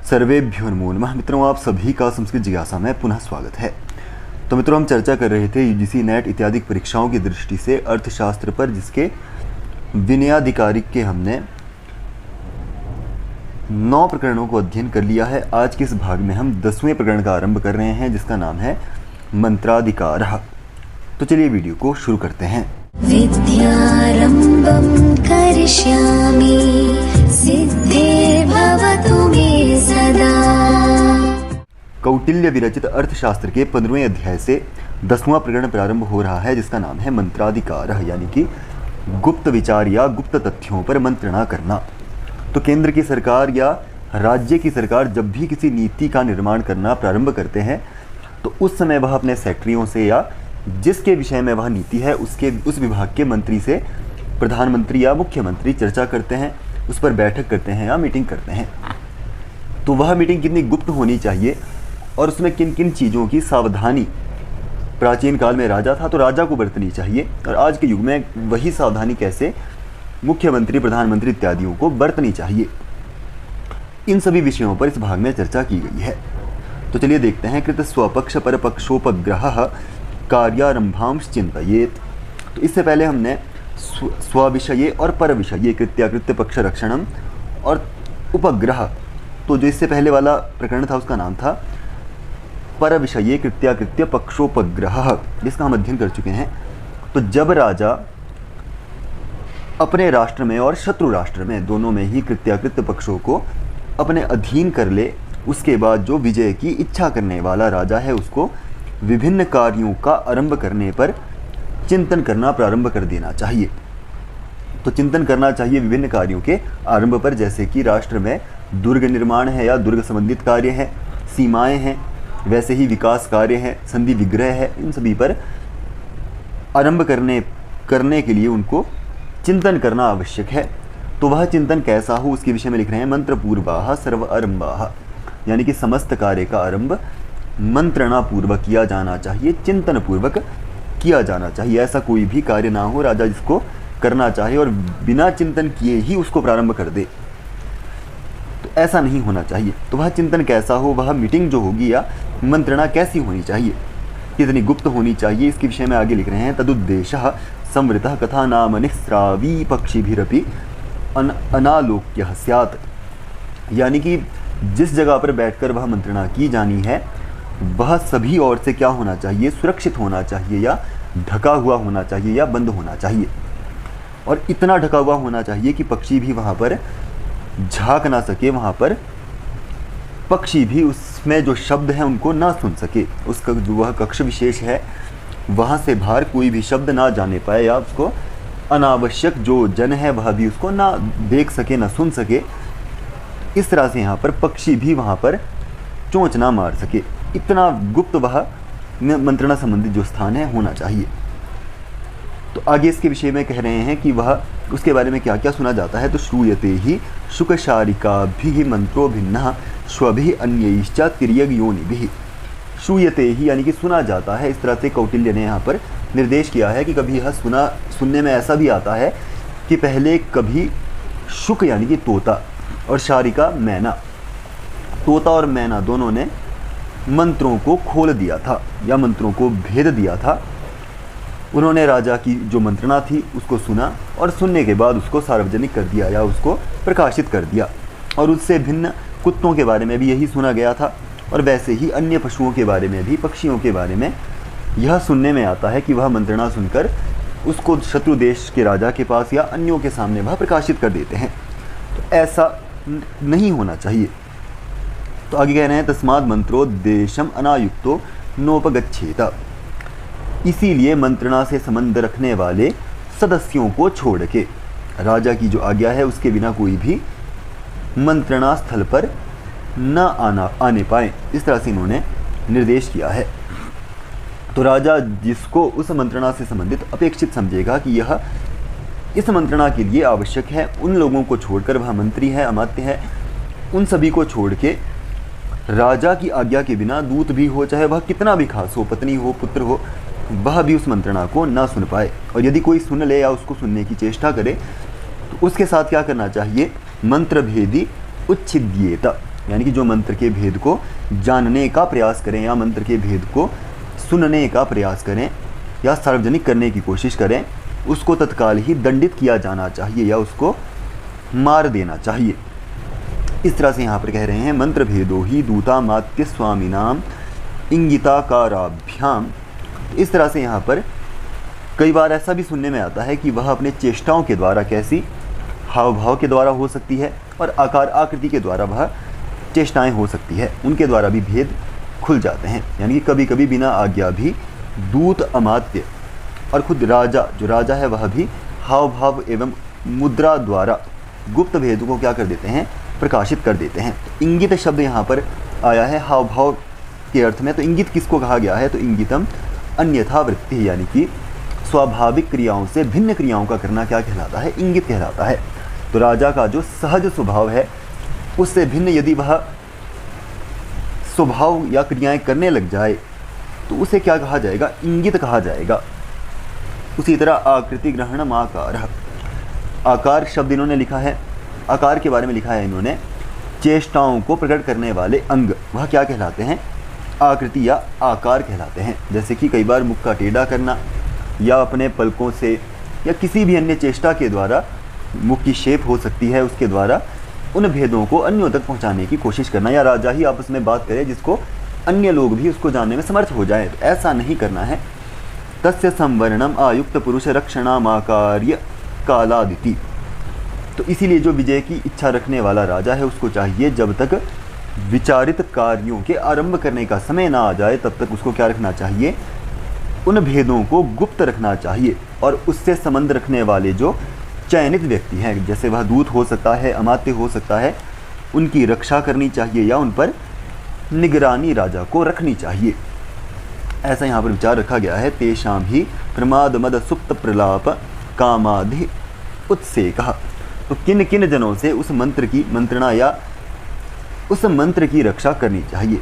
सर्वेभ्यो नमो नमः। मित्रों, आप सभी का संस्कृत जिज्ञासा में पुनः स्वागत है। तो मित्रों, हम चर्चा कर रहे थे यूजीसी नेट इत्यादि परीक्षाओं की दृष्टि से अर्थशास्त्र पर, जिसके विनयाधिकारिक के हमने 9 प्रकरणों को अध्ययन कर लिया है। आज के इस भाग में हम 10वें प्रकरण का आरंभ कर रहे हैं, जिसका नाम है मंत्राधिकारः। तो चलिए वीडियो को शुरू करते हैं। विद्यारंभं करिष्यामि सिद्धिर्भवतु मे सदा। कौटिल्य विरचित अर्थशास्त्र के 15वें अध्याय से 10वां प्रकरण प्रारंभ हो रहा है, जिसका नाम है मंत्राधिकारः, यानी कि गुप्त विचार या गुप्त तथ्यों पर मंत्रणा करना। तो केंद्र की सरकार या राज्य की सरकार जब भी किसी नीति का निर्माण करना प्रारंभ करते हैं, तो उस समय वह अपने सेक्रेटरियों से या जिसके विषय में वह नीति है उस विभाग के मंत्री से प्रधानमंत्री या मुख्यमंत्री चर्चा करते हैं, उस पर बैठक करते हैं या मीटिंग करते हैं। तो वह मीटिंग कितनी गुप्त होनी चाहिए और उसमें किन किन चीज़ों की सावधानी, प्राचीन काल में राजा था तो राजा को बरतनी चाहिए, और आज के युग में वही सावधानी कैसे मुख्यमंत्री, प्रधानमंत्री इत्यादियों को बरतनी चाहिए, इन सभी विषयों पर इस भाग में चर्चा की गई है। तो चलिए देखते हैं। कृत स्वपक्ष परपक्षोपग्रह कार्यारंभांश चिंतयेत। तो इससे पहले हमने स्वविषये और पर विषये कृत्याकृत्य पक्ष रक्षणम और उपग्रह, तो जो इससे पहले वाला प्रकरण था उसका नाम था पर विषये कृत्याकृत्य पक्षोपग्रह, जिसका हम अध्ययन कर चुके हैं। तो जब राजा अपने राष्ट्र में और शत्रु राष्ट्र में, दोनों में ही कृत्याकृत्य पक्षों को अपने अधीन कर ले, उसके बाद जो विजय की इच्छा करने वाला राजा है उसको विभिन्न कार्यों का आरंभ करने पर चिंतन करना प्रारंभ कर देना चाहिए। तो चिंतन करना चाहिए विभिन्न कार्यों के आरंभ पर, जैसे कि राष्ट्र में दुर्ग निर्माण है या दुर्ग संबंधित कार्य है, सीमाएं हैं, वैसे ही विकास कार्य है, संधि विग्रह है, इन सभी पर आरंभ करने के लिए उनको चिंतन करना आवश्यक है। तो वह चिंतन कैसा हो उसके विषय में लिख रहे हैं। मंत्र पूर्वाः सर्व आरंभाः, यानी कि समस्त कार्य का आरंभ मंत्रणा पूर्वक किया जाना चाहिए, चिंतन पूर्वक किया जाना चाहिए। ऐसा कोई भी कार्य ना हो राजा जिसको करना चाहे और बिना चिंतन किए ही उसको प्रारंभ कर दे, तो ऐसा नहीं होना चाहिए। तो वह चिंतन कैसा हो, वह मीटिंग जो होगी या मंत्रणा कैसी होनी चाहिए, कितनी गुप्त होनी चाहिए, इसके विषय में आगे लिख रहे हैं। तदुद्देश्यः संवृतः कथा नाम निःस्रावी पक्षिभिरपि अनालोक्यः स्यात्, यानी कि जिस जगह पर बैठकर वह मंत्रणा की जानी है वह सभी ओर से क्या होना चाहिए, सुरक्षित होना चाहिए या ढका हुआ होना चाहिए या बंद होना चाहिए, और इतना ढका हुआ होना चाहिए कि पक्षी भी वहाँ पर झांक ना सके, वहाँ पर पक्षी भी उसमें जो शब्द हैं उनको ना सुन सके। उसका जो वह कक्ष विशेष है वहाँ से बाहर कोई भी शब्द ना जाने पाए, या उसको अनावश्यक जो जन है वह भी उसको ना देख सके, ना सुन सके। इस तरह से यहाँ पर पक्षी भी वहाँ पर चोंच ना मार सके, इतना गुप्त वह मंत्रणा संबंधित जो स्थान है होना चाहिए। तो आगे इसके विषय में कह रहे हैं कि वह उसके बारे में क्या क्या सुना जाता है। तो श्रूयते ही शुकशारिकाभिः मंत्रो भिन्नः स्वभिः अन्यैश्च तिर्यग् योनिभिः। श्रूयते ही यानी कि सुना जाता है। इस तरह से कौटिल्य ने यहाँ पर निर्देश किया है कि कभी यह सुनने में ऐसा भी आता है कि पहले कभी शुक यानी कि तोता और शारिका मैना, तोता और मैना दोनों ने मंत्रों को खोल दिया था या मंत्रों को भेद दिया था। उन्होंने राजा की जो मंत्रणा थी उसको सुना और सुनने के बाद उसको सार्वजनिक कर दिया या उसको प्रकाशित कर दिया, और उससे भिन्न कुत्तों के बारे में भी यही सुना गया था, और वैसे ही अन्य पशुओं के बारे में भी, पक्षियों के बारे में यह सुनने में आता है कि वह मंत्रणा सुनकर उसको शत्रु देश के राजा के पास या अन्यों के सामने वह प्रकाशित कर देते हैं। तो ऐसा नहीं होना चाहिए। तो आगे कह रहे हैं तस्माद् मंत्रोद्देशम अनायुक्तो नोपगच्छेत, इसीलिए मंत्रणा से संबंध रखने वाले सदस्यों को छोड़ के राजा की जो आज्ञा है उसके बिना कोई भी मंत्रणा स्थल पर न आने पाए, इस तरह से इन्होंने निर्देश किया है। तो राजा जिसको उस मंत्रणा से संबंधित अपेक्षित समझेगा कि यह इस मंत्रणा के लिए आवश्यक है, उन लोगों को छोड़कर, वह मंत्री है, अमात्य है, उन सभी को छोड़ के राजा की आज्ञा के बिना दूत भी हो, चाहे वह कितना भी खास हो, पत्नी हो, पुत्र हो, वह भी उस मंत्रणा को ना सुन पाए। और यदि कोई सुन ले या उसको सुनने की चेष्टा करे तो उसके साथ क्या करना चाहिए, मंत्र भेदी उच्छिद्येत, यानी कि जो मंत्र के भेद को जानने का प्रयास करें या मंत्र के भेद को सुनने का प्रयास करें या सार्वजनिक करने की कोशिश करें, उसको तत्काल ही दंडित किया जाना चाहिए या उसको मार देना चाहिए। इस तरह से यहाँ पर कह रहे हैं मंत्र भेदो ही दूतामात्य स्वामिनाम इंगिताकाराभ्याम। इस तरह से यहाँ पर कई बार ऐसा भी सुनने में आता है कि वह अपने चेष्टाओं के द्वारा, कैसी, हाव भाव के द्वारा हो सकती है और आकार आकृति के द्वारा वह चेष्टाएं हो सकती है, उनके द्वारा भी भेद खुल जाते हैं। यानी कि कभी कभी बिना आज्ञा भी दूत अमात्य और खुद राजा, जो राजा है वह भी हाव भाव एवं मुद्रा द्वारा गुप्त भेद को क्या कर देते हैं, प्रकाशित कर देते हैं। इंगित शब्द यहाँ पर आया है हाव भाव के अर्थ में। तो इंगित किसको कहा गया है, तो इंगितम अन्यथा वृत्ति, यानी कि स्वाभाविक क्रियाओं से भिन्न क्रियाओं का करना क्या कहलाता है, इंगित कहलाता है। तो राजा का जो सहज स्वभाव है उससे भिन्न यदि वह स्वभाव या क्रियाएं करने लग जाए तो उसे क्या कहा जाएगा, इंगित कहा जाएगा। उसी तरह आकृति ग्रहणम आकार, आकार शब्द इन्होंने लिखा है, आकार के बारे में लिखा है इन्होंने, चेष्टाओं को प्रकट करने वाले अंग वह क्या कहलाते हैं, आकृति या आकार कहलाते हैं। जैसे कि कई बार मुख का टेढ़ा करना या अपने पलकों से या किसी भी अन्य चेष्टा के द्वारा मुख की शेप हो सकती है, उसके द्वारा उन भेदों को अन्यों तक पहुंचाने की कोशिश करना, या राजा ही आपस में बात करे जिसको अन्य लोग भी उसको जानने में समर्थ हो जाए, तो ऐसा नहीं करना है। तस्य संवर्णम आयुक्त पुरुष रक्षणामाकार्य कालादिति। तो इसीलिए जो विजय की इच्छा रखने वाला राजा है उसको चाहिए जब तक विचारित कार्यों के आरंभ करने का समय ना आ जाए तब तक उसको क्या रखना चाहिए, उन भेदों को गुप्त रखना चाहिए। और उससे संबंध रखने वाले जो चयनित व्यक्ति हैं, जैसे वह दूत हो सकता है, अमात्य हो सकता है, उनकी रक्षा करनी चाहिए या उन पर निगरानी राजा को रखनी चाहिए। ऐसा यहाँ पर विचार रखा गया है। तेषाम ही प्रमाद मद सुप्त प्रलाप कामाधि उत्सेकः। तो किन किन जनों से उस मंत्र की मंत्रणा या उस मंत्र की रक्षा करनी चाहिए,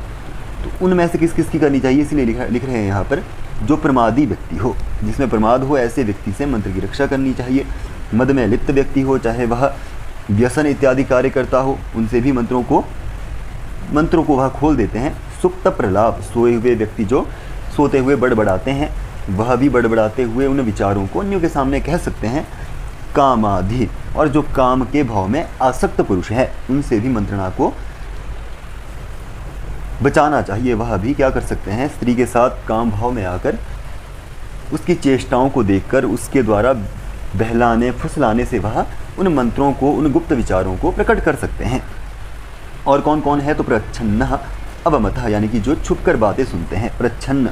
तो उनमें से किस किस की करनी चाहिए, इसलिए लिख रहे हैं यहाँ पर, जो प्रमादी व्यक्ति हो, जिसमें प्रमाद हो, ऐसे व्यक्ति से मंत्र की रक्षा करनी चाहिए। मद में लिप्त व्यक्ति हो, चाहे वह व्यसन इत्यादि कार्य करता हो, उनसे भी मंत्रों को वह खोल देते हैं। सुप्त प्रलाप, सोए हुए व्यक्ति जो सोते हुए बड़बड़ाते हैं, वह भी बड़बड़ाते हुए उन विचारों को अन्यों के सामने कह सकते हैं। कामाधि, और जो काम के भाव में आसक्त पुरुष है, उनसे भी मंत्रणा को बचाना चाहिए। वह भी क्या कर सकते हैं, स्त्री के साथ काम भाव में आकर उसकी चेष्टाओं को देखकर उसके द्वारा बहलाने फुसलाने से वह उन मंत्रों को, उन गुप्त विचारों को प्रकट कर सकते हैं। और कौन कौन है, तो प्रच्छन्न अवमतः, यानी कि जो छुपकर बातें सुनते हैं। प्रच्छन्न,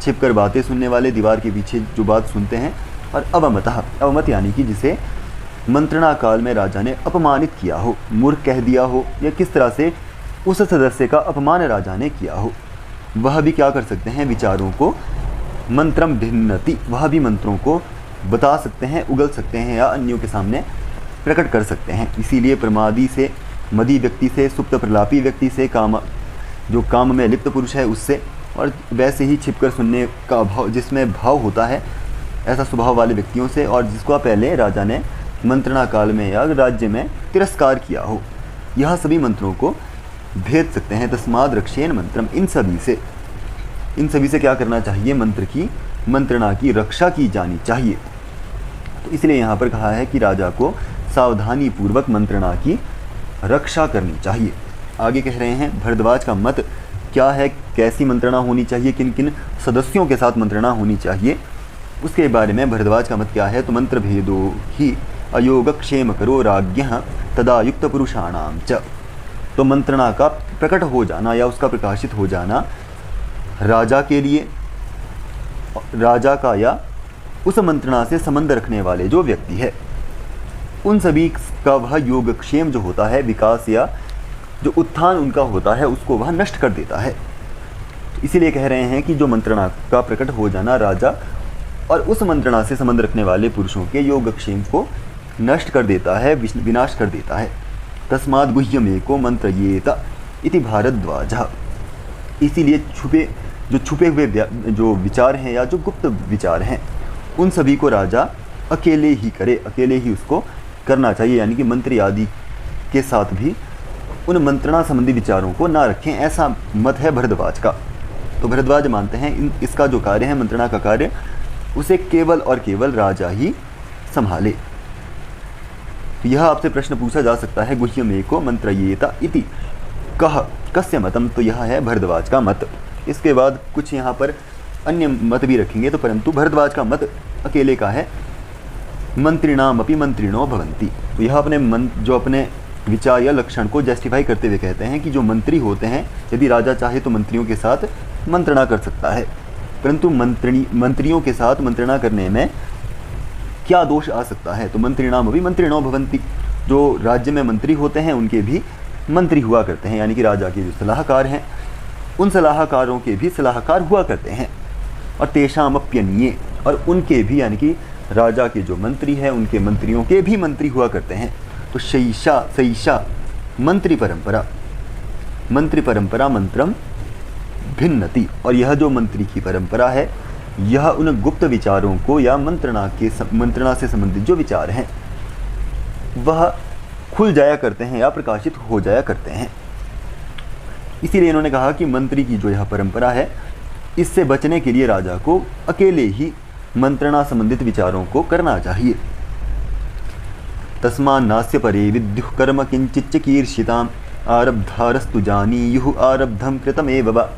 छिपकर बातें सुनने वाले, दीवार के पीछे जो बात सुनते हैं। और अवमतः, अवमत यानी कि जिसे मंत्रणा काल में राजा ने अपमानित किया हो, मूर्ख कह दिया हो, या किस तरह से उस सदस्य का अपमान राजा ने किया हो, वह भी क्या कर सकते हैं, विचारों को मंत्रम भिन्नति, वह भी मंत्रों को बता सकते हैं, उगल सकते हैं या अन्यों के सामने प्रकट कर सकते हैं। इसीलिए प्रमादी से, मदी व्यक्ति से, सुप्त प्रलापी व्यक्ति से, जो काम में लिप्त पुरुष है उससे, और वैसे ही छिपकर सुनने का भाव, जिसमें भाव होता है, ऐसा स्वभाव वाले व्यक्तियों से, और जिसको पहले राजा ने मंत्रणा काल में या राज्य में तिरस्कार किया हो, यह सभी मंत्रों को भेद सकते हैं। तस्माद रक्षेन मंत्रम, इन सभी से क्या करना चाहिए, मंत्रणा की रक्षा की जानी चाहिए। तो इसलिए यहाँ पर कहा है कि राजा को सावधानी पूर्वक मंत्रणा की रक्षा करनी चाहिए। आगे कह रहे हैं भरद्वाज का मत क्या है, कैसी मंत्रणा होनी चाहिए, किन किन सदस्यों के साथ मंत्रणा होनी चाहिए, उसके बारे में भरद्वाज का मत क्या है। तो मंत्र भेदो ही अयोगक्षेम करो राज्ञः तदा युक्त पुरुषाणाम च। तो मंत्रणा का प्रकट हो जाना या उसका प्रकाशित हो जाना राजा के लिए, राजा का या उस मंत्रणा से संबंध रखने वाले जो व्यक्ति है, उन सभी का वह योगक्षेम जो होता है, विकास या जो उत्थान उनका होता है, उसको वह नष्ट कर देता है। इसीलिए कह रहे हैं कि जो मंत्रणा का प्रकट हो जाना राजा और उस मंत्रणा से संबंध रखने वाले पुरुषों के योगक्षेम को नष्ट कर देता है, विनाश कर देता है। तस्माद् गुह्यमेको मंत्रयेत इति भारद्वाजः। इसीलिए छुपे हुए जो विचार हैं या जो गुप्त विचार हैं, उन सभी को राजा अकेले ही करे, अकेले ही उसको करना चाहिए, यानी कि मंत्री आदि के साथ भी उन मंत्रणा संबंधी विचारों को ना रखें, ऐसा मत है भरद्वाज का। तो भरद्वाज मानते हैं इसका जो कार्य है, मंत्रणा का कार्य, उसे केवल और केवल राजा ही संभाले। तो यह आपसे प्रश्न पूछा जा सकता है, गुह्यमेको मंत्रयेत इति कह कस्य मतम, तो यह है भरद्वाज का मत। इसके बाद कुछ यहाँ पर अन्य मत भी रखेंगे, तो परंतु भरद्वाज का मत अकेले का है, मंत्रिणाम अपि मंत्रिणो भवन्ति। तो यह अपने विचार या लक्षण को जस्टिफाई करते हुए कहते हैं कि जो मंत्री होते हैं, यदि राजा चाहे तो मंत्रियों के साथ मंत्रणा कर सकता है, परंतु मंत्रियों के साथ मंत्रणा करने में क्या दोष आ सकता है। तो मंत्रिणाम अपि मंत्रिणो भवन्ति, जो राज्य में मंत्री होते हैं उनके भी मंत्री हुआ करते हैं, यानी कि राजा के जो सलाहकार हैं उन सलाहकारों के भी सलाहकार हुआ करते हैं। और तेषामप्यन्ये, और उनके भी, यानी कि राजा के जो मंत्री हैं उनके मंत्रियों के भी मंत्री हुआ करते हैं। तो शैषा मंत्री परंपरा मंत्रम भिन्नति, और यह जो मंत्री की परंपरा है यह उन गुप्त विचारों को या मंत्रणा से संबंधित जो विचार हैं वह खुल जाया करते हैं या प्रकाशित हो जाया करते हैं। इसीलिए इन्होंने कहा कि मंत्री की जो यह परंपरा है, इससे बचने के लिए राजा को अकेले ही मंत्रणा संबंधित विचारों को करना चाहिए। तस्मान्नास्य परे विद्युः कर्म किंचिच्च कीर्षिताम् आरब्धारस्तु जानीयुः आरब्धम कृतमेव वा।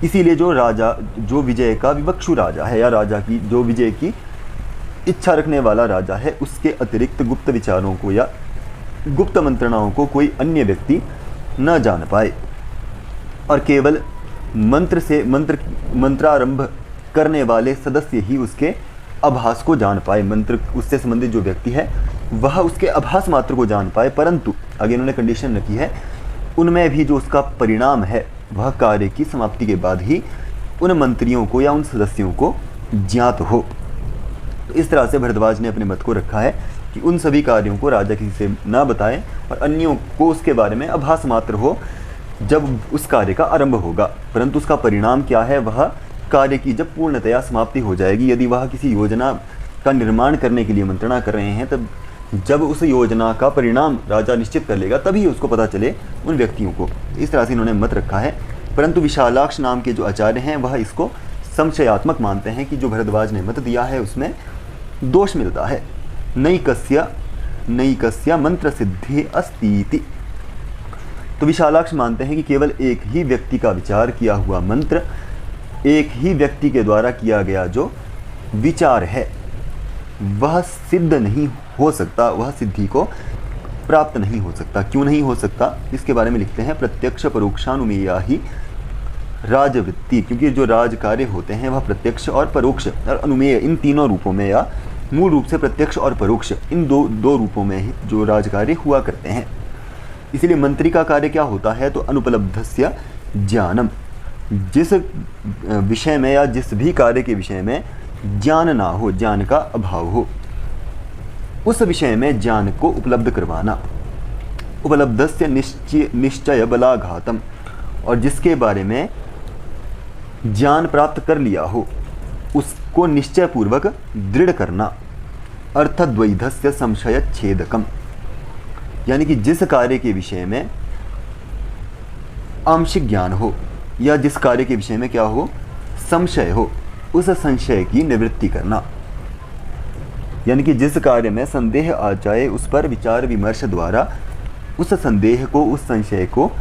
इसीलिए जो विजय का विवक्षु राजा है, या राजा की जो विजय की इच्छा रखने वाला राजा है, उसके अतिरिक्त गुप्त विचारों को या गुप्त मंत्रणाओं को कोई अन्य व्यक्ति न जान पाए, और केवल मंत्रारंभ करने वाले सदस्य ही उसके आभास को जान पाए। मंत्र उससे संबंधित जो व्यक्ति है वह उसके आभास मात्र को जान पाए, परंतु आगे इन्होंने कंडीशन रखी है, उनमें भी जो उसका परिणाम है वह कार्य की समाप्ति के बाद ही उन मंत्रियों को या उन सदस्यों को ज्ञात हो। तो इस तरह से भरद्वाज ने अपने मत को रखा है कि उन सभी कार्यों को राजा किसी से ना बताएं और अन्यों को उसके बारे में आभास मात्र हो जब उस कार्य का आरंभ होगा, परंतु उसका परिणाम क्या है वह कार्य की जब पूर्णतया समाप्ति हो जाएगी। यदि वह किसी योजना का निर्माण करने के लिए मंत्रणा कर रहे हैं, तब जब उस योजना का परिणाम राजा निश्चित कर लेगा तभी उसको पता चले उन व्यक्तियों को। इस तरह से इन्होंने मत रखा है, परंतु विशालाक्ष नाम के जो आचार्य हैं वह इसको संशयात्मक मानते हैं कि जो भरद्वाज ने मत दिया है उसमें दोष मिलता है। नैकस्य मंत्र सिद्धि अस्तीति। तो विशालाक्ष मानते हैं कि केवल एक ही व्यक्ति का विचार किया हुआ मंत्र, एक ही व्यक्ति के द्वारा किया गया जो विचार है वह सिद्ध नहीं हो सकता, वह सिद्धि को प्राप्त नहीं हो सकता। क्यों नहीं हो सकता, इसके बारे में लिखते हैं, प्रत्यक्ष परोक्षानुमेया ही राजवृत्ति, क्योंकि जो राज कार्य होते हैं वह प्रत्यक्ष और परोक्ष और अनुमेय इन तीनों रूपों में, या मूल रूप से प्रत्यक्ष और परोक्ष इन दो रूपों में ही जो राज कार्य हुआ करते हैं। इसलिए मंत्री का कार्य क्या होता है, तो अनुपलब्धस्य ज्ञानम, जिस विषय में या जिस भी कार्य के विषय में ज्ञान ना हो, ज्ञान का अभाव हो, उस विषय में ज्ञान को उपलब्ध करवाना। उपलब्धस्य निश्चय बलाघातम, और जिसके बारे में ज्ञान प्राप्त कर लिया हो उसको निश्चय पूर्वक दृढ़ करना। अर्थद्वैधस्य संशय छेदकम, यानी कि जिस कार्य के विषय में आंशिक ज्ञान हो या जिस कार्य के विषय में क्या हो, संशय हो, उस संशय की निवृत्ति करना। यानी कि जिस कार्य में संदेह आ जाए उस पर विचार विमर्श द्वारा उस संदेह को, उस संशय को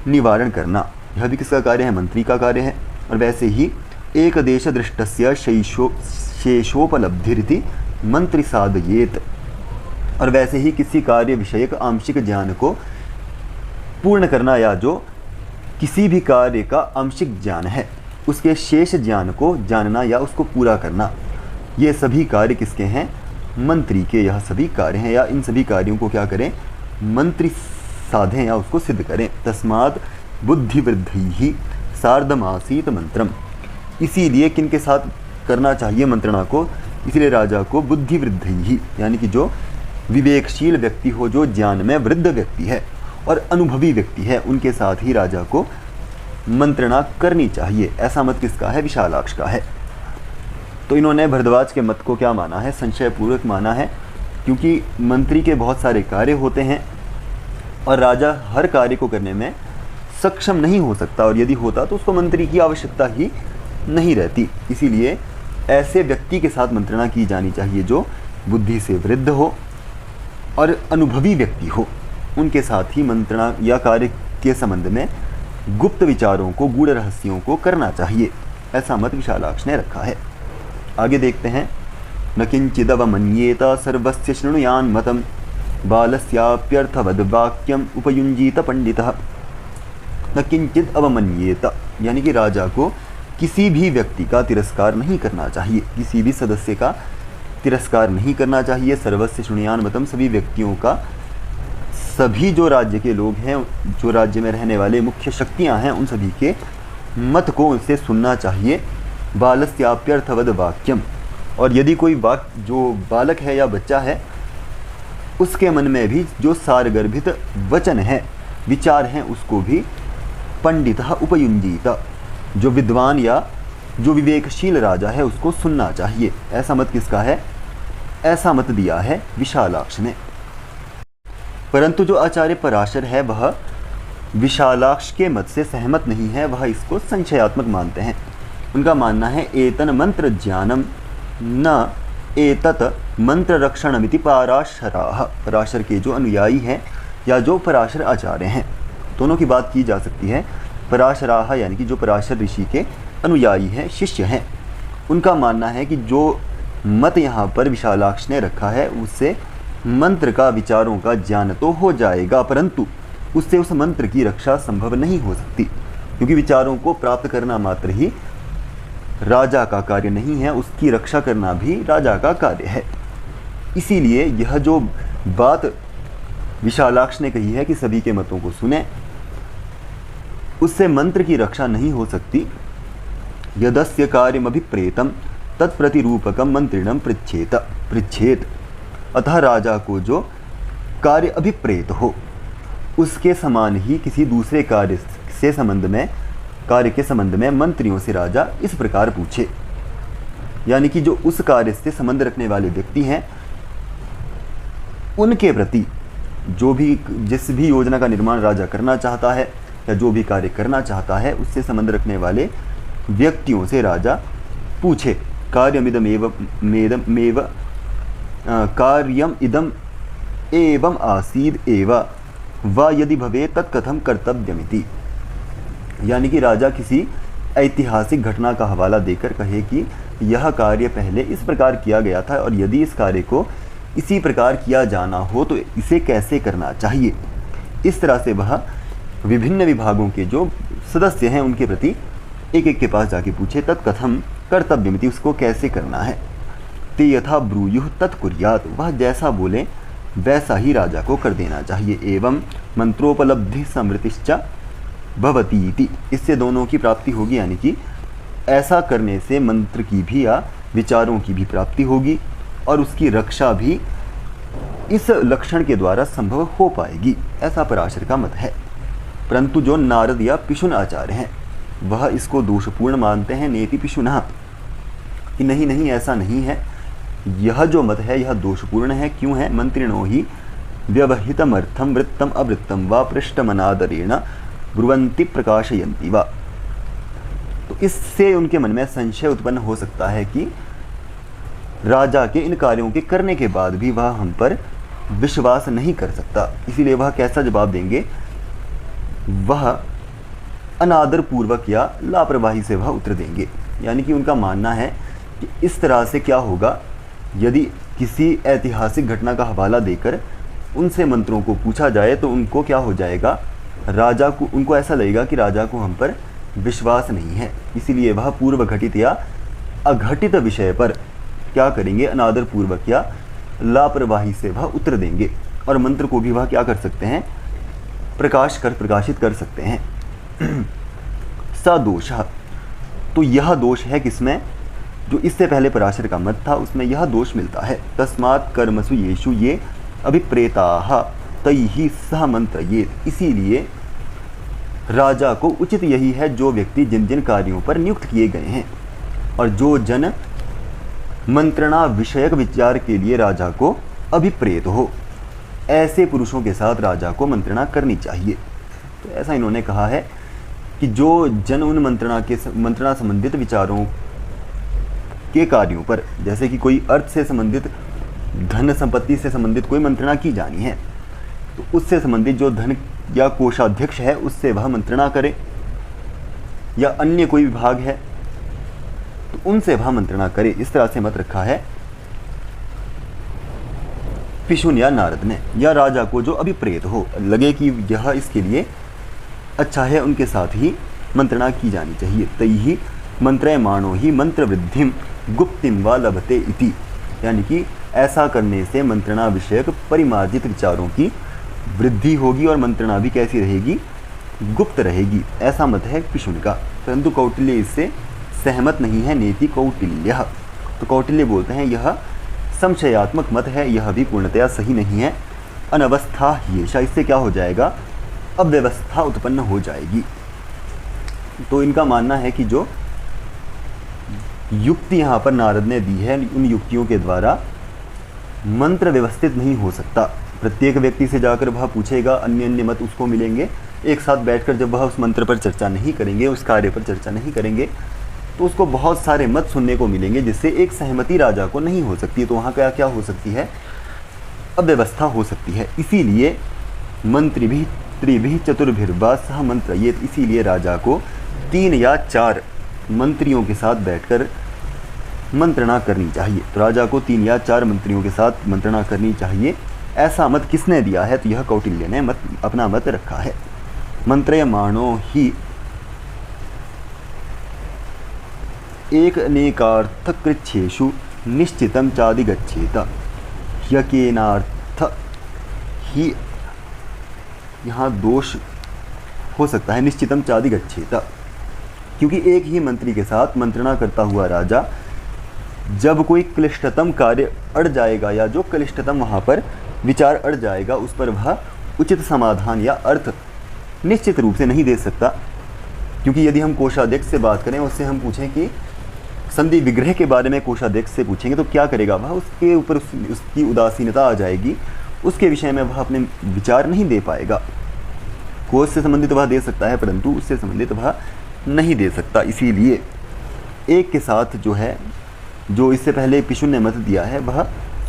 निवारण करना। यह भी किसका कार्य है, मंत्री का कार्य है। और वैसे ही एक देश दृष्टस्य शेषोपलब्धिरिति मंत्री साधयेत, और वैसे ही किसी कार्य विषयक आंशिक ज्ञान को पूर्ण करना, या जो किसी भी कार्य का आंशिक ज्ञान है उसके शेष ज्ञान को जानना या उसको पूरा करना, ये सभी कार्य किसके हैं, मंत्री के। यह सभी कार्य हैं, या इन सभी कार्यों को क्या करें, मंत्री साधें या उसको सिद्ध करें। तस्मात् बुद्धिवृद्धि सार्धमासीत मंत्रम, इसीलिए किनके साथ करना चाहिए मंत्रणा को, इसीलिए राजा को बुद्धिवृद्धि, यानी कि जो विवेकशील व्यक्ति हो, जो ज्ञान में वृद्ध व्यक्ति है और अनुभवी व्यक्ति है, उनके साथ ही राजा को मंत्रणा करनी चाहिए। ऐसा मत किसका है, विशालाक्ष का है। तो इन्होंने भरद्वाज के मत को क्या माना है, संशयपूर्वक माना है, क्योंकि मंत्री के बहुत सारे कार्य होते हैं और राजा हर कार्य को करने में सक्षम नहीं हो सकता, और यदि होता तो उसको मंत्री की आवश्यकता ही नहीं रहती। इसीलिए ऐसे व्यक्ति के साथ मंत्रणा की जानी चाहिए जो बुद्धि से वृद्ध हो और अनुभवी व्यक्ति हो। उनके साथ ही मंत्रणा या कार्य के संबंध में गुप्त विचारों को, गूढ़ रहस्यों को करना चाहिए। ऐसा मत विशालाक्ष ने रखा है। आगे देखते हैं। न किंचिदवमन्येत सर्वस्य शृणुयान् मतम् बालस्याप्यर्थवद् वाक्यम उपयुञ्जीत पंडितः। न किंचित अवमन्येत, यानी कि राजा को किसी भी व्यक्ति का तिरस्कार नहीं करना चाहिए, किसी भी सदस्य का तिरस्कार नहीं करना चाहिए। सर्वस्य शृणुयान् मतम्, सभी व्यक्तियों का, सभी जो राज्य के लोग हैं, जो राज्य में रहने वाले मुख्य शक्तियां हैं, उन सभी के मत को उनसे सुनना चाहिए। बालस्याप्यर्थवद् वाक्यम, और यदि कोई जो बालक है या बच्चा है, उसके मन में भी जो सारगर्भित वचन है, विचार हैं, उसको भी पंडितः उपयुञ्जीत, जो विद्वान या जो विवेकशील राजा है उसको सुनना चाहिए। ऐसा मत किसका है? ऐसा मत दिया है विशालाक्ष ने। परंतु जो आचार्य पराशर है वह विशालाक्ष के मत से सहमत नहीं है, वह इसको संशयात्मक मानते हैं। उनका मानना है एतन मंत्र ज्ञानम न एतत मंत्र रक्षणमिति पराशराः। पराशर के जो अनुयायी हैं या जो पराशर आचार्य हैं, दोनों की बात की जा सकती है। पराशराः यानी कि जो पराशर ऋषि के अनुयायी हैं, शिष्य हैं, उनका मानना है कि जो मत यहाँ पर विशालाक्ष ने रखा है उससे मंत्र का, विचारों का ज्ञान तो हो जाएगा, परंतु उससे उस मंत्र की रक्षा संभव नहीं हो सकती, क्योंकि विचारों को प्राप्त करना मात्र ही राजा का कार्य नहीं है, उसकी रक्षा करना भी राजा का कार्य है। इसीलिए यह जो बात विशालाक्ष ने कही है कि सभी के मतों को सुने, उससे मंत्र की रक्षा नहीं हो सकती। यदस्य कार्यमभिप्रेतम तत्प्रतिरूपकम मंत्रिणम पृच्छेत। अतः राजा को जो कार्य अभिप्रेत हो उसके समान ही किसी दूसरे कार्य के संबंध में मंत्रियों से राजा इस प्रकार पूछे। यानी कि जो उस कार्य से संबंध रखने वाले व्यक्ति हैं, उनके प्रति जिस भी योजना का निर्माण राजा करना चाहता है या जो भी कार्य करना चाहता है, उससे संबंध रखने वाले व्यक्तियों से राजा पूछे। कार्यम इदम एवं आसीद एव वा यदि भवे तत्कथम कर्तव्यमिति। यानी कि राजा किसी ऐतिहासिक घटना का हवाला देकर कहे कि यह कार्य पहले इस प्रकार किया गया था, और यदि इस कार्य को इसी प्रकार किया जाना हो तो इसे कैसे करना चाहिए। इस तरह से वह विभिन्न विभागों के जो सदस्य हैं उनके प्रति एक एक के पास जाके पूछे, तत्कथम कर्तव्यमिति, उसको कैसे करना है। ते यथा ब्रूयुः तत्कुर्यात्, वह जैसा बोले वैसा ही राजा को कर देना चाहिए। एवं मंत्रोपलब्धि समृतिश्च भवतीति, इससे दोनों की प्राप्ति होगी, यानी कि ऐसा करने से मंत्र की भी या विचारों की भी प्राप्ति होगी और उसकी रक्षा भी इस लक्षण के द्वारा संभव हो पाएगी। ऐसा पराशर का मत है। परंतु जो नारद या पिशुन आचार्य हैं वह इसको दोषपूर्ण मानते हैं। नेति पिशुनः, कि नहीं ऐसा नहीं है, यह जो मत है यह दोषपूर्ण है। क्यों है? मंत्रिणो ही व्यवहितमर्थम वृत्तम अवृत्तम वा पृष्ठमनादरेण ब्रुवन्ति प्रकाशयन्ति वा। तो इससे उनके मन में संशय उत्पन्न हो सकता है कि राजा के इन कार्यों के करने के बाद भी वह हम पर विश्वास नहीं कर सकता। इसीलिए वह कैसा जवाब देंगे? वह अनादर पूर्वक या लापरवाही से वह उत्तर देंगे। यानी कि उनका मानना है कि इस तरह से क्या होगा, यदि किसी ऐतिहासिक घटना का हवाला देकर उनसे मंत्रों को पूछा जाए तो उनको क्या हो जाएगा, राजा को, उनको ऐसा लगेगा कि राजा को हम पर विश्वास नहीं है। इसीलिए वह पूर्व घटित या अघटित विषय पर क्या करेंगे, अनादर पूर्वक या लापरवाही से वह उत्तर देंगे। और मंत्र को भी वह क्या कर सकते हैं, प्रकाशित कर सकते हैं। सदोष, तो यह दोष है किसमें? जो इससे पहले पराशर का मत था उसमें यह दोष मिलता है। तस्मात् कर्मसु येषु ये अभिप्रेताः तैहि सह मंत्रयेत्, इसीलिए राजा को उचित यही है जो व्यक्ति जिन जिन कार्यों पर नियुक्त किए गए हैं और जो जन मंत्रणा विषयक विचार के लिए राजा को अभिप्रेत हो, ऐसे पुरुषों के साथ राजा को मंत्रणा करनी चाहिए। तो ऐसा इन्होंने कहा है कि जो जन उन मंत्रणा संबंधित विचारों के कार्यों पर, जैसे कि कोई अर्थ से संबंधित, धन संपत्ति से संबंधित कोई मंत्रणा की जानी है, तो उससे संबंधित जो धन या कोषाध्यक्ष है उससे वह मंत्रणा करे, या अन्य कोई विभाग है तो उनसे वह मंत्रणा करे। इस तरह से मत रखा है पिशुन या नारद ने। या राजा को जो अभिप्रेत हो, लगे कि यह इसके लिए अच्छा है, उनके साथ ही मंत्रणा की जानी चाहिए। तैहि मंत्रयमाणो ही मंत्र वृद्धिम गुप्तिम व लभते इति, यानी कि ऐसा करने से मंत्रणा विषयक परिमार्जित विचारों की वृद्धि होगी और मंत्रणा भी कैसी रहेगी, गुप्त रहेगी। ऐसा मत है पिशुन का, परंतु कौटिल्य इससे सहमत नहीं है। नेति कौटिल्य, तो कौटिल्य बोलते हैं यह संशयात्मक मत है, यह भी पूर्णतया सही नहीं है। अनवस्था ह्येषा, इससे क्या हो जाएगा, अव्यवस्था उत्पन्न हो जाएगी। तो इनका मानना है कि जो युक्ति यहाँ पर नारद ने दी है, उन युक्तियों के द्वारा मंत्र व्यवस्थित नहीं हो सकता। प्रत्येक व्यक्ति से जाकर वह पूछेगा, अन्य अन्य मत उसको मिलेंगे, एक साथ बैठकर जब वह उस मंत्र पर चर्चा नहीं करेंगे, उस कार्य पर चर्चा नहीं करेंगे, तो उसको बहुत सारे मत सुनने को मिलेंगे, जिससे एक सहमति राजा को नहीं हो सकती। तो वहाँ क्या क्या हो सकती है, अव्यवस्था हो सकती है। इसीलिए मंत्रिभिः त्रिभिः चतुर्भिर्वा सह मंत्रयेत्, इसीलिए राजा को 3 या 4 मंत्रियों के साथ बैठकर मंत्रणा करनी चाहिए। तो राजा को 3 या 4 मंत्रियों के साथ मंत्रणा करनी चाहिए। ऐसा मत किसने दिया है, तो यह कौटिल्य ने अपना मत रखा है। मंत्रयमाणो ही एक अनेकार्थकृच्छ्रेषु निश्चितं चाधिगच्छेत, यकेनार्थ ही, यहाँ दोष हो सकता है, निश्चितं चाधिगच्छेत, क्योंकि एक ही मंत्री के साथ मंत्रणा करता हुआ राजा जब कोई क्लिष्टतम कार्य अड़ जाएगा, या जो क्लिष्टतम वहाँ पर विचार अड़ जाएगा, उस पर वह उचित समाधान या अर्थ निश्चित रूप से नहीं दे सकता। क्योंकि यदि हम कोषाध्यक्ष से बात करें, उससे हम पूछें कि संधि विग्रह के बारे में कोषाध्यक्ष से पूछेंगे तो क्या करेगा वह, उसके ऊपर उसकी उदासीनता आ जाएगी, उसके विषय में वह अपने विचार नहीं दे पाएगा। कोष से संबंधित वह दे सकता है, परंतु उससे संबंधित वह नहीं दे सकता। इसीलिए एक के साथ जो है, जो इससे पहले पिशुन ने मत दिया है, वह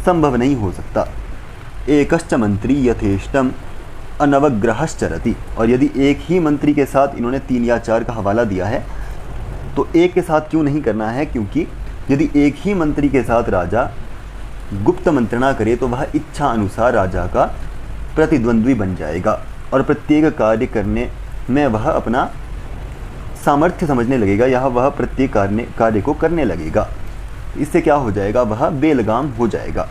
संभव नहीं हो सकता। एकश्च मंत्री यथेष्टम अनवग्रहश्चरति, और यदि एक ही मंत्री के साथ इन्होंने 3 या 4 का हवाला दिया है, तो एक के साथ क्यों नहीं करना है, क्योंकि यदि एक ही मंत्री के साथ राजा गुप्त मंत्रणा करे तो वह इच्छा अनुसार राजा का प्रतिद्वंद्वी बन जाएगा, और प्रत्येक कार्य करने में वह अपना सामर्थ्य समझने लगेगा, या वह प्रत्येक कार्य को करने लगेगा। इससे क्या हो जाएगा, वह बेलगाम हो जाएगा।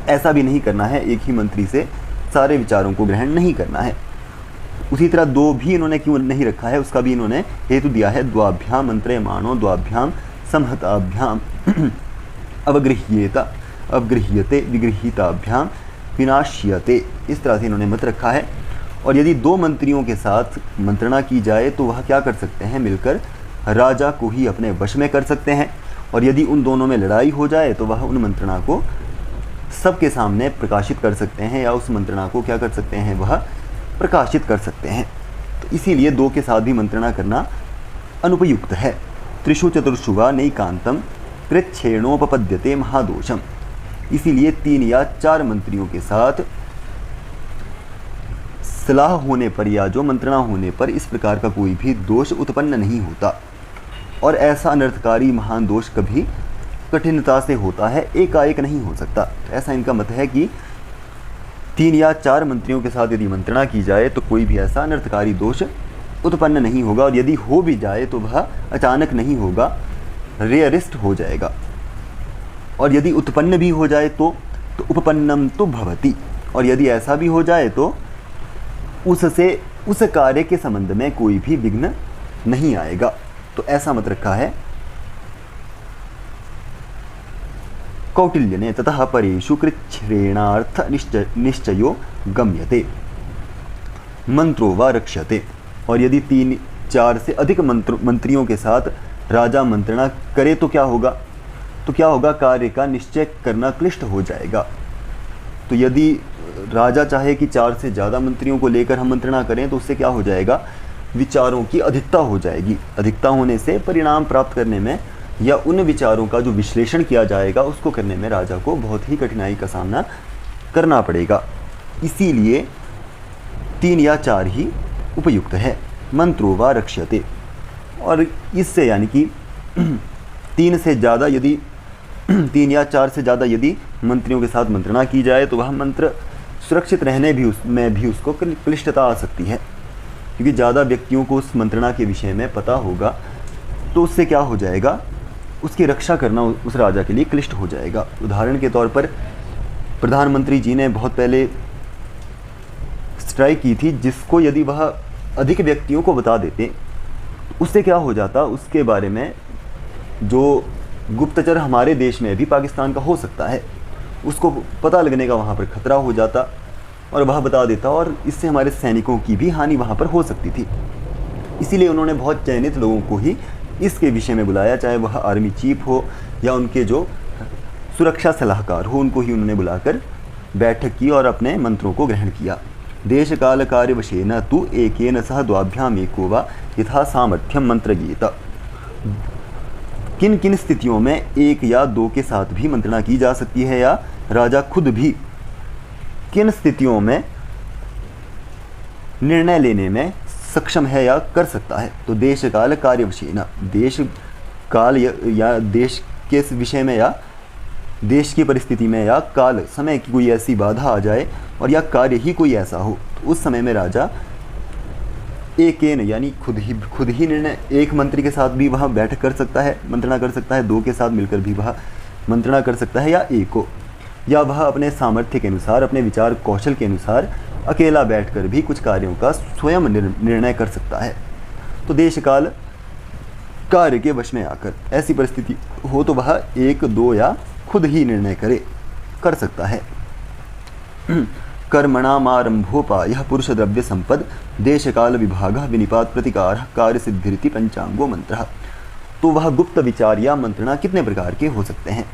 ऐसा भी नहीं करना है, एक ही मंत्री से सारे विचारों को ग्रहण नहीं करना है। उसी तरह 2 भी इन्होंने क्यों नहीं रखा है, उसका भी इन्होंने हेतु दिया है। द्वाभ्याम मंत्रयमाणो द्वाभ्याम संहताभ्याम अवगृह्यते विगृहीताभ्याम विनाश्यते, इस तरह से इन्होंने मत रखा है। और यदि 2 मंत्रियों के साथ मंत्रणा की जाए तो वह क्या कर सकते हैं, मिलकर राजा को ही अपने वश में कर सकते हैं। और यदि उन दोनों में लड़ाई हो जाए तो वह उन मंत्रणा को सबके सामने प्रकाशित कर सकते हैं, या उस मंत्रणा को क्या कर सकते हैं, वह प्रकाशित कर सकते हैं। तो इसीलिए 2 के साथ भी मंत्रणा करना अनुपयुक्त है। त्रिषु चतुर्षु वा नैकांतम कृच्छ्रेणोपपद्यते महादोषम, इसीलिए 3 या 4 मंत्रियों के साथ सलाह होने पर या जो मंत्रणा होने पर इस प्रकार का कोई भी दोष उत्पन्न नहीं होता। और ऐसा अनर्थकारी महान दोष कभी कठिनता से होता है, एकाएक नहीं हो सकता। तो ऐसा इनका मत है कि 3 या 4 मंत्रियों के साथ यदि मंत्रणा की जाए तो कोई भी ऐसा अनर्थकारी दोष उत्पन्न नहीं होगा, और यदि हो भी जाए तो वह अचानक नहीं होगा, रेयरिस्ट हो जाएगा। और यदि उत्पन्न भी हो जाए तो उपपन्नम तो भवति, और यदि ऐसा भी हो जाए तो उससे उस कार्य के संबंध में कोई भी विघ्न नहीं आएगा। तो ऐसा मत रखा है कौटिल्य ने। ततः परेषु कृच्छ्रेणार्थ निश्चयो गम्यते मंत्रो वा रक्ष्यते, और यदि 3-4 से अधिक मंत्रियों के साथ राजा मंत्रणा करे तो क्या होगा, कार्य का निश्चय करना क्लिष्ट हो जाएगा। तो यदि राजा चाहे कि 4 से ज़्यादा मंत्रियों को लेकर हम मंत्रणा करें तो उससे क्या हो जाएगा, विचारों की अधिकता हो जाएगी। अधिकता होने से परिणाम प्राप्त करने में या उन विचारों का जो विश्लेषण किया जाएगा उसको करने में राजा को बहुत ही कठिनाई का सामना करना पड़ेगा। इसीलिए 3 या 4 ही उपयुक्त है। मंत्रो वा रक्ष्यते, और इससे यानी कि 3 से ज़्यादा यदि 3 या 4 से ज़्यादा यदि मंत्रियों के साथ मंत्रणा की जाए तो वह मंत्र सुरक्षित रहने भी उसमें भी उसको क्लिष्टता आ सकती है, क्योंकि ज़्यादा व्यक्तियों को उस मंत्रणा के विषय में पता होगा तो उससे क्या हो जाएगा, उसकी रक्षा करना उस राजा के लिए क्लिष्ट हो जाएगा। उदाहरण के तौर पर प्रधानमंत्री जी ने बहुत पहले स्ट्राइक की थी, जिसको यदि वह अधिक व्यक्तियों को बता देते उससे क्या हो जाता, उसके बारे में जो गुप्तचर हमारे देश में भी पाकिस्तान का हो सकता है उसको पता लगने का वहाँ पर खतरा हो जाता और वह बता देता, और इससे हमारे सैनिकों की भी हानि वहाँ पर हो सकती थी। इसीलिए उन्होंने बहुत चयनित लोगों को ही इसके विषय में बुलाया, चाहे वह आर्मी चीफ हो या उनके जो सुरक्षा सलाहकार हो, उनको ही उन्होंने बुलाकर बैठक की और अपने मंत्रों को ग्रहण किया। देश काल कार्य वशेन तु एकेन सह द्वाभ्याम एको वा यथा सामर्थ्यम मंत्र गीता। किन किन स्थितियों में 1 या 2 के साथ भी मंत्रणा की जा सकती है, या राजा खुद भी किन स्थितियों में निर्णय लेने में सक्षम है या कर सकता है। तो देश काल कार्य वशेन, देश काल या देश के विषय में या देश की परिस्थिति में या काल समय की कोई ऐसी बाधा आ जाए और या कार्य ही कोई ऐसा हो तो उस समय में राजा एकेन यानी खुद ही निर्णय, एक मंत्री के साथ भी वह बैठक कर सकता है, मंत्रणा कर सकता है, 2 के साथ मिलकर भी वह मंत्रणा कर सकता है, या एको, या वह अपने सामर्थ्य के अनुसार, अपने विचार कौशल के अनुसार अकेला बैठकर भी कुछ कार्यों का स्वयं निर्णय कर सकता है। तो देश काल कार्य के वश में आकर ऐसी परिस्थिति हो तो वह 1, 2 या खुद ही निर्णय कर सकता है। कर्मणामारंभोपायः पुरुष द्रव्य संपद देश काल विभाग विनिपात प्रतिकार कार्य सिद्धिरिति पंचांगो मंत्र। तो वह गुप्त विचार या मंत्रणा कितने प्रकार के हो सकते हैं,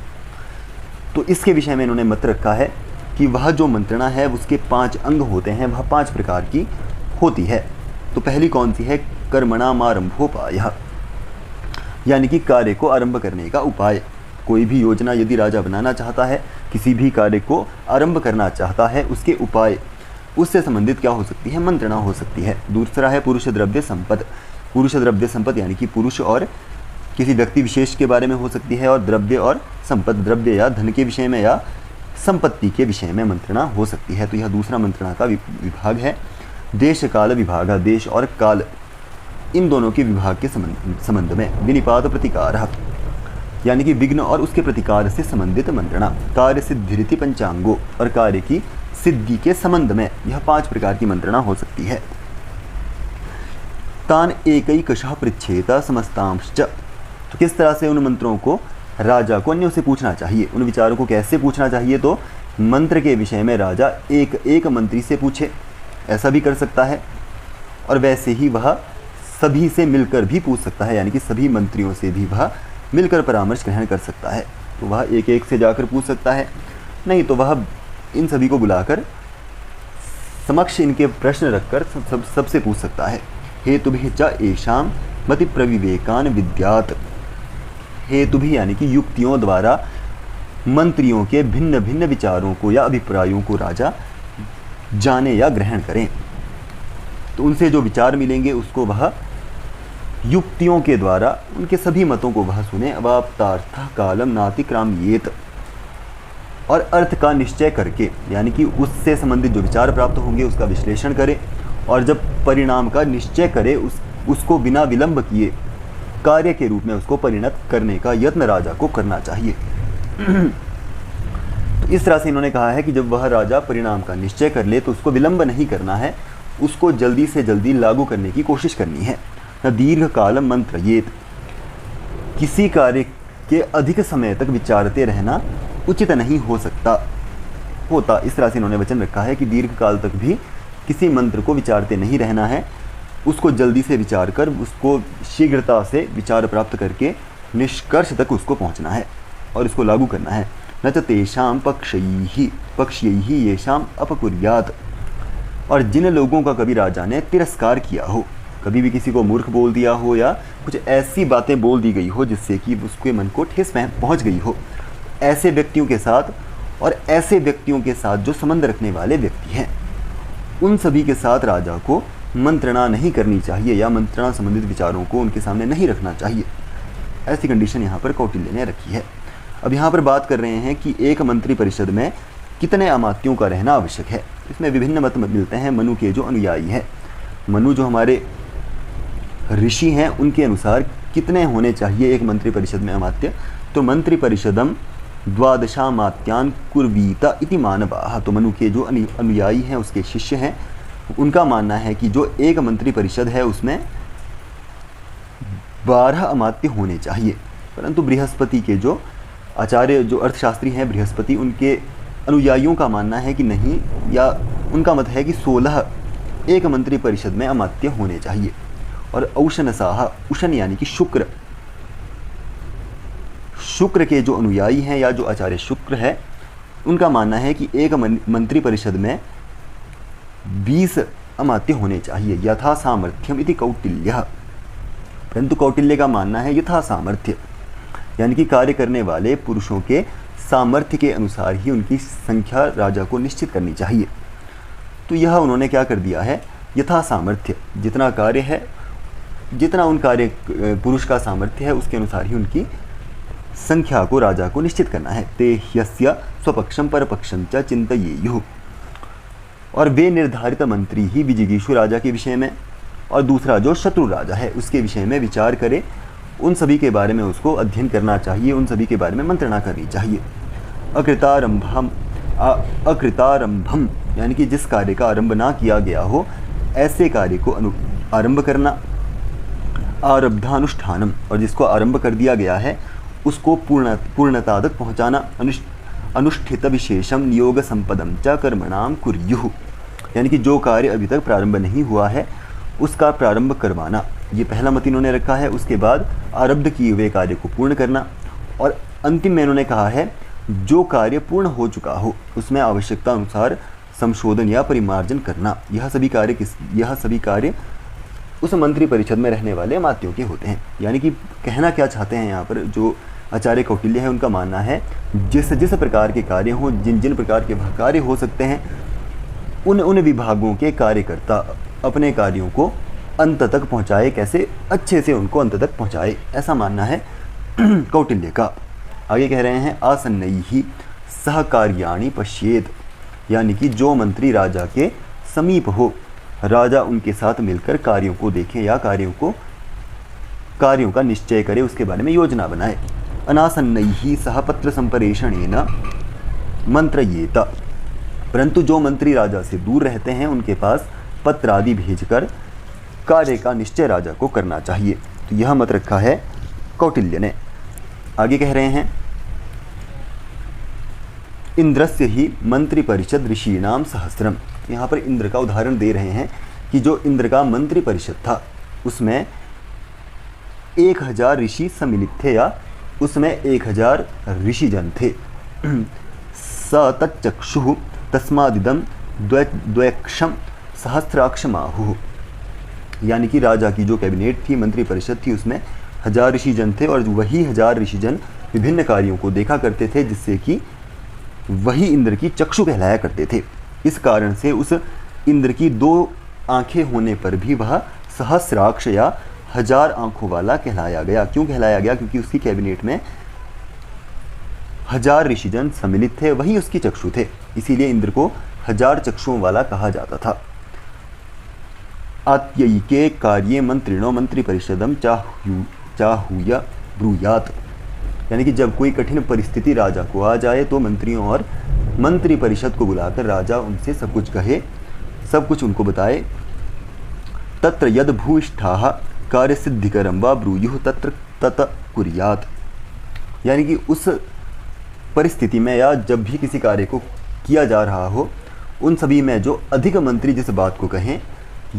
तो इसके विषय में इन्होंने मत रखा है कि वह जो मंत्रणा है उसके 5 अंग होते हैं, वह 5 प्रकार की होती है। तो पहली कौन सी है, कर्मणामारंभोपायः, यानी कि कार्य को आरंभ करने का उपाय। कोई भी योजना यदि राजा बनाना चाहता है, किसी भी कार्य को आरंभ करना चाहता है, उसके उपाय, उससे संबंधित क्या हो सकती है, मंत्रणा हो सकती है। दूसरा है पुरुष द्रव्य संपद। पुरुष द्रव्य संपद यानी कि पुरुष और किसी व्यक्ति विशेष के बारे में हो सकती है, और द्रव्य और संपद, द्रव्य या धन के विषय में या संपत्ति के विषय में मंत्रणा हो सकती है। तो यह दूसरा मंत्रणा का विभाग है। देश काल विभाग, देश और काल इन दोनों के विभाग के संबंध में। विनिपात प्रतिकार यानी कि विघ्न और उसके प्रतिकार से संबंधित मंत्रणा। कार्य सिद्धिरिति पंचांगो, और कार्य की सिद्धि के संबंध में यह 5 प्रकार की मंत्रणा हो सकती है। तान एकैकशः पृच्छेत समस्तांश्च। तो किस तरह से उन मंत्रों को राजा को अन्यों से पूछना चाहिए, उन विचारों को कैसे पूछना चाहिए, तो मंत्र के विषय में राजा एक मंत्री से पूछे, ऐसा भी कर सकता है, और वैसे ही वह सभी से मिलकर भी पूछ सकता है, यानी कि सभी मंत्रियों से भी वह मिलकर परामर्श ग्रहण कर सकता है। तो वह एक से जाकर पूछ सकता है, नहीं तो वह इन सभी को बुलाकर समक्ष इनके प्रश्न रखकर सबसे पूछ सकता है। हेतुभिः च येषां मति प्रविवेकान विद्यात्। हेतु भी यानी कि युक्तियों द्वारा मंत्रियों के भिन्न भिन्न विचारों को या अभिप्रायों को राजा जाने या ग्रहण करें। तो उनसे जो विचार मिलेंगे उसको वह युक्तियों के द्वारा उनके सभी मतों को वह सुने। अवाप्तार्थ कालम नातिक्राम्येत, और अर्थ का निश्चय करके, यानी कि उससे संबंधित जो विचार प्राप्त होंगे उसका विश्लेषण करे, और जब परिणाम का निश्चय करे उसको बिना विलंब किए कार्य के रूप में उसको परिणत करने का यत्न राजा को करना चाहिए। तो इस तरह से इन्होंने कहा है कि जब वह राजा परिणाम का निश्चय कर ले तो उसको विलंब नहीं करना है, उसको जल्दी से जल्दी लागू करने की कोशिश करनी है। न दीर्घ कालम मंत्र ये, किसी कार्य के अधिक समय तक विचारते रहना उचित नहीं हो सकता होता। इस तरह से इन्होंने वचन रखा है कि दीर्घ काल तक भी किसी मंत्र को विचारते नहीं रहना है, उसको जल्दी से विचार कर उसको शीघ्रता से विचार प्राप्त करके निष्कर्ष तक उसको पहुंचना है और इसको लागू करना है। न च तेषां पक्ष्यैः येषाम् अपकुर्यात्। और जिन लोगों का कभी राजा ने तिरस्कार किया हो, कभी भी किसी को मूर्ख बोल दिया हो या कुछ ऐसी बातें बोल दी गई हो जिससे कि उसके मन को ठेस पहुंच गई हो, ऐसे व्यक्तियों के साथ और ऐसे व्यक्तियों के साथ जो संबंध रखने वाले व्यक्ति हैं, उन सभी के साथ राजा को मंत्रणा नहीं करनी चाहिए या मंत्रणा संबंधित विचारों को उनके सामने नहीं रखना चाहिए। ऐसी कंडीशन यहाँ पर कौटिल्य ने रखी है। अब यहाँ पर बात कर रहे हैं कि एक मंत्री परिषद में कितने अमात्यों का रहना आवश्यक है। इसमें विभिन्न मत मिलते हैं मनु के जो अनुयायी हैं। मनु जो हमारे ऋषि हैं, उनके अनुसार कितने होने चाहिए एक मंत्री परिषद में अमात्य। तो मंत्री परिषदम द्वादशामात्यान कुर्वीता इति मानवाः। तो मनु के जो अनुयायी हैं, उसके शिष्य हैं, उनका मानना है कि जो एक मंत्री परिषद है उसमें 12 अमात्य होने चाहिए। परंतु बृहस्पति के जो आचार्य जो अर्थशास्त्री हैं बृहस्पति, उनके अनुयायियों का मानना है कि नहीं, या उनका मत है कि 16 एक मंत्री परिषद में अमात्य होने चाहिए। और औशनसाह, उशन यानी कि शुक्र के जो अनुयायी हैं या जो आचार्य शुक्र है, उनका मानना है कि एक मंत्री परिषद में 20 अमात्य होने चाहिए। यथा सामर्थ्यम इति कौटिल्यः। परंतु कौटिल्य का मानना है यथा सामर्थ्य, यानी कि कार्य करने वाले पुरुषों के सामर्थ्य के अनुसार ही उनकी संख्या राजा को निश्चित करनी चाहिए। तो यह उन्होंने क्या कर दिया है, यथा सामर्थ्य, जितना कार्य है, जितना उन कार्य पुरुष का सामर्थ्य है उसके अनुसार ही उनकी संख्या को राजा को निश्चित करना है। ते ह्यस्य स्वपक्षम परपक्षम च चिंतयेयुः। और वे निर्धारित मंत्री ही विजिगीषु राजा के विषय में और दूसरा जो शत्रु राजा है उसके विषय में विचार करे, उन सभी के बारे में उसको अध्ययन करना चाहिए, उन सभी के बारे में मंत्रणा करनी चाहिए। अकृतारंभम यानी कि जिस कार्य का आरंभ ना किया गया हो ऐसे कार्य को आरंभ करना। आरब्धानुष्ठानम, और जिसको आरंभ कर दिया गया है उसको पूर्णता तक पहुँचाना। अनुष्ठित विशेषम नियोग संपदम च कर्मणाम कुर्युः, यानी कि जो कार्य अभी तक प्रारंभ नहीं हुआ है उसका प्रारंभ करवाना, ये पहला मत इन्होंने रखा है। उसके बाद आरब्ध किए हुए कार्य को पूर्ण करना। और अंतिम में इन्होंने कहा है जो कार्य पूर्ण हो चुका हो उसमें आवश्यकता अनुसार संशोधन या परिमार्जन करना। यह सभी कार्य उस मंत्री परिषद में रहने वाले अमात्यों के होते हैं। यानी कि कहना क्या चाहते हैं यहाँ पर जो आचार्य कौटिल्य है, उनका मानना है जिस प्रकार के कार्य हों, जिन प्रकार के कार्य हो सकते हैं, उन विभागों के कार्यकर्ता अपने कार्यों को अंत तक पहुँचाए, कैसे अच्छे से उनको अंत तक पहुँचाए, ऐसा मानना है कौटिल्य का। आगे कह रहे हैं आसन्नैः सहकार्याणि पश्येत्, यानी कि जो मंत्री राजा के समीप हो, राजा उनके साथ मिलकर कार्यों को देखे या कार्यों का निश्चय करे, उसके बारे में योजना बनाए। अनासन्नैः सह पत्र संप्रेषणेन मंत्रयेत, परंतु जो मंत्री राजा से दूर रहते हैं उनके पास पत्र आदि भेजकर कार्य का निश्चय राजा को करना चाहिए। तो यह मत रखा है कौटिल्य ने। आगे कह रहे हैं इंद्रस्य ही मंत्री परिषद ऋषीणाम सहस्रम। यहाँ पर इंद्र का उदाहरण दे रहे हैं कि जो इंद्र का मंत्री परिषद था उसमें 1000 ऋषि सम्मिलित थे या उसमें 1000 ऋषिजन थे। स तच्चक्षुः तस्मादिदं द्वैक्षम सहस्राक्षमाहुः, यानी कि राजा की जो कैबिनेट थी, मंत्री परिषद थी, उसमें 1000 ऋषिजन थे और वही 1000 ऋषिजन विभिन्न कार्यों को देखा करते थे, जिससे कि वही इंद्र की चक्षु कहलाया करते थे। इस कारण से उस इंद्र की 2 आंखें होने पर भी वह सहस्राक्ष या 1000 आंखों वाला कहलाया गया। क्यों कहलाया गया? क्योंकि उसकी कैबिनेट में 1000 ऋषिजन सम्मिलित थे, वही उसकी चक्षु थे, इसीलिए इंद्र को 1000 चक्षुओं वाला कहा जाता था। आत्ययिके कार्ये मंत्रिणो मंत्री परिषदम चाहूय ब्रूयात, यानी कि जब कोई कठिन परिस्थिति राजा को आ जाए तो मंत्रियों और मंत्री परिषद को बुलाकर राजा उनसे सब कुछ कहे, सब कुछ उनको बताए। तत्र यद भूष्ठाः कार्य सिद्धिकरम वा ब्रूयुः तत्र तत कुर्यात्, यानी कि उस परिस्थिति में या जब भी किसी कार्य को किया जा रहा हो उन सभी में जो अधिक मंत्री जिस बात को कहें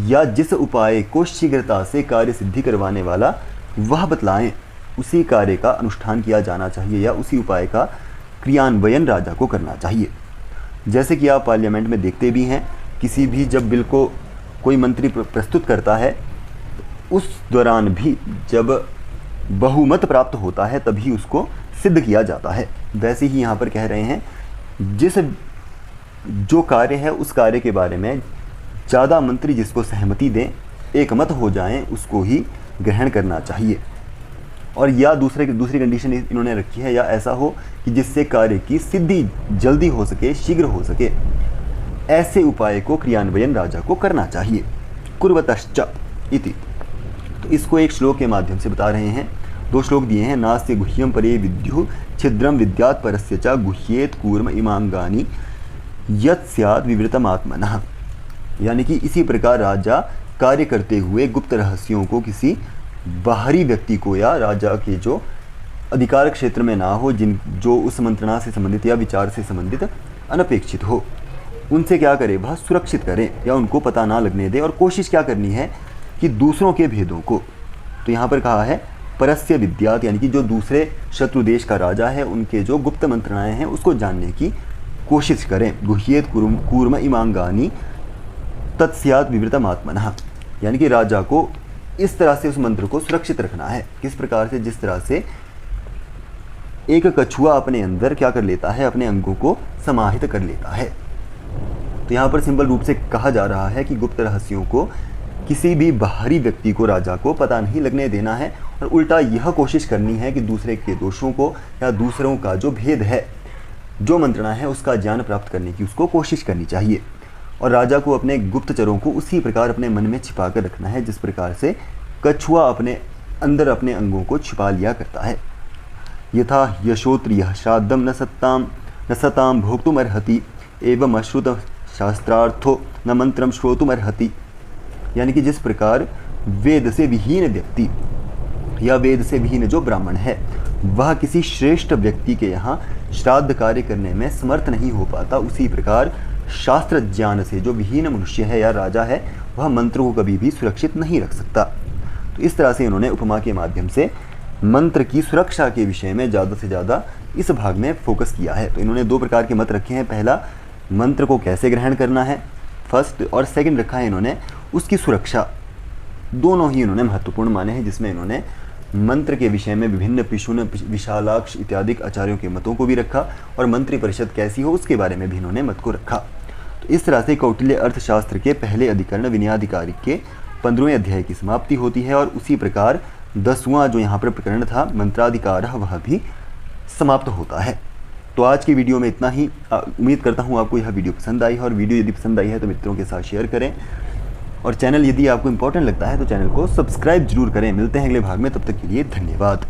या जिस उपाय को शीघ्रता से कार्य सिद्धि करवाने वाला वह बतलाएं, उसी कार्य का अनुष्ठान किया जाना चाहिए या उसी उपाय का क्रियान्वयन राजा को करना चाहिए। जैसे कि आप पार्लियामेंट में देखते भी हैं, किसी भी जब बिल को कोई मंत्री प्रस्तुत करता है, उस दौरान भी जब बहुमत प्राप्त होता है तभी उसको सिद्ध किया जाता है। वैसे ही यहाँ पर कह रहे हैं, जो कार्य है उस कार्य के बारे में ज़्यादा मंत्री जिसको सहमति दें, एक मत हो जाएं, उसको ही ग्रहण करना चाहिए। और या दूसरी कंडीशन इन्होंने रखी है, या ऐसा हो कि जिससे कार्य की सिद्धि जल्दी हो सके, शीघ्र हो सके, ऐसे उपाय को क्रियान्वयन राजा को करना चाहिए। कुर्वतश्च इति। तो इसको एक श्लोक के माध्यम से बता रहे हैं। 2 श्लोक दिए हैं। नास्ति गुह्यम परे विद्युः छिद्रम विद्यात् परस्य च गुह्येत कूर्म इमांगानि यत् स्यात् विवृतम आत्मनः। यानी कि इसी प्रकार राजा कार्य करते हुए गुप्त रहस्यों को किसी बाहरी व्यक्ति को या राजा के जो अधिकार क्षेत्र में ना हो, जो उस मंत्रणा से संबंधित या विचार से संबंधित अनपेक्षित हो, उनसे क्या करे, वह सुरक्षित करे या उनको पता ना लगने दे। और कोशिश क्या करनी है कि दूसरों के भेदों को, तो यहाँ पर कहा है परस्य विद्यात्, यानी कि जो दूसरे शत्रु देश का राजा है उनके जो गुप्त मंत्रणाएं हैं उसको जानने की कोशिश करें। गुह्येत कूर्म इमांगानि तत्स्यात् विवृतम आत्मनः। यानी कि राजा को इस तरह से उस मंत्र को सुरक्षित रखना है। किस प्रकार से? जिस तरह से एक कछुआ अपने अंदर क्या कर लेता है, अपने अंगों को समाहित कर लेता है। तो यहाँ पर सिंपल रूप से कहा जा रहा है कि गुप्त रहस्यों को किसी भी बाहरी व्यक्ति को, राजा को पता नहीं लगने देना है, और उल्टा यह कोशिश करनी है कि दूसरे के दोषों को या दूसरों का जो भेद है, जो मंत्रणा है, उसका ज्ञान प्राप्त करने की उसको कोशिश करनी चाहिए। और राजा को अपने गुप्तचरों को उसी प्रकार अपने मन में छिपा कर रखना है जिस प्रकार से कछुआ अपने अंदर अपने अंगों को छिपा लिया करता है। यथा यशोत्रियः श्राद्धम न सताम भोक्तुमर्हति एवं अश्रुत शास्त्रार्थो न मंत्रम श्रोतुमर्हति। यानी कि जिस प्रकार वेद से विहीन व्यक्ति या वेद से विहीन जो ब्राह्मण है, वह किसी श्रेष्ठ व्यक्ति के यहाँ श्राद्ध कार्य करने में समर्थ नहीं हो पाता, उसी प्रकार शास्त्र ज्ञान से जो विहीन मनुष्य है या राजा है, वह मंत्र को कभी भी सुरक्षित नहीं रख सकता। तो इस तरह से इन्होंने उपमा के माध्यम से मंत्र की सुरक्षा के विषय में ज़्यादा से ज़्यादा इस भाग में फोकस किया है। तो इन्होंने 2 प्रकार के मत रखे हैं। पहला, मंत्र को कैसे ग्रहण करना है फर्स्ट, और सेकंड रखा है इन्होंने उसकी सुरक्षा। दोनों ही इन्होंने महत्वपूर्ण माने हैं, जिसमें इन्होंने मंत्र के विषय में विभिन्न पिशुन, विशालाक्ष इत्यादि आचार्यों के मतों को भी रखा, और मंत्री परिषद कैसी हो उसके बारे में भी इन्होंने मत को रखा। तो इस तरह से कौटिल्य अर्थशास्त्र के पहले अधिकरण विनयाधिकारी के 15वें अध्याय की समाप्ति होती है, और उसी प्रकार 10वां जो यहाँ पर प्रकरण था मंत्राधिकार, वह भी समाप्त होता है। तो आज की वीडियो में इतना ही। उम्मीद करता हूँ आपको यह वीडियो पसंद आई है, और वीडियो यदि पसंद आई है तो मित्रों के साथ शेयर करें, और चैनल यदि आपको इंपॉर्टेंट लगता है तो चैनल को सब्सक्राइब जरूर करें। मिलते हैं अगले भाग में, तब तक के लिए धन्यवाद।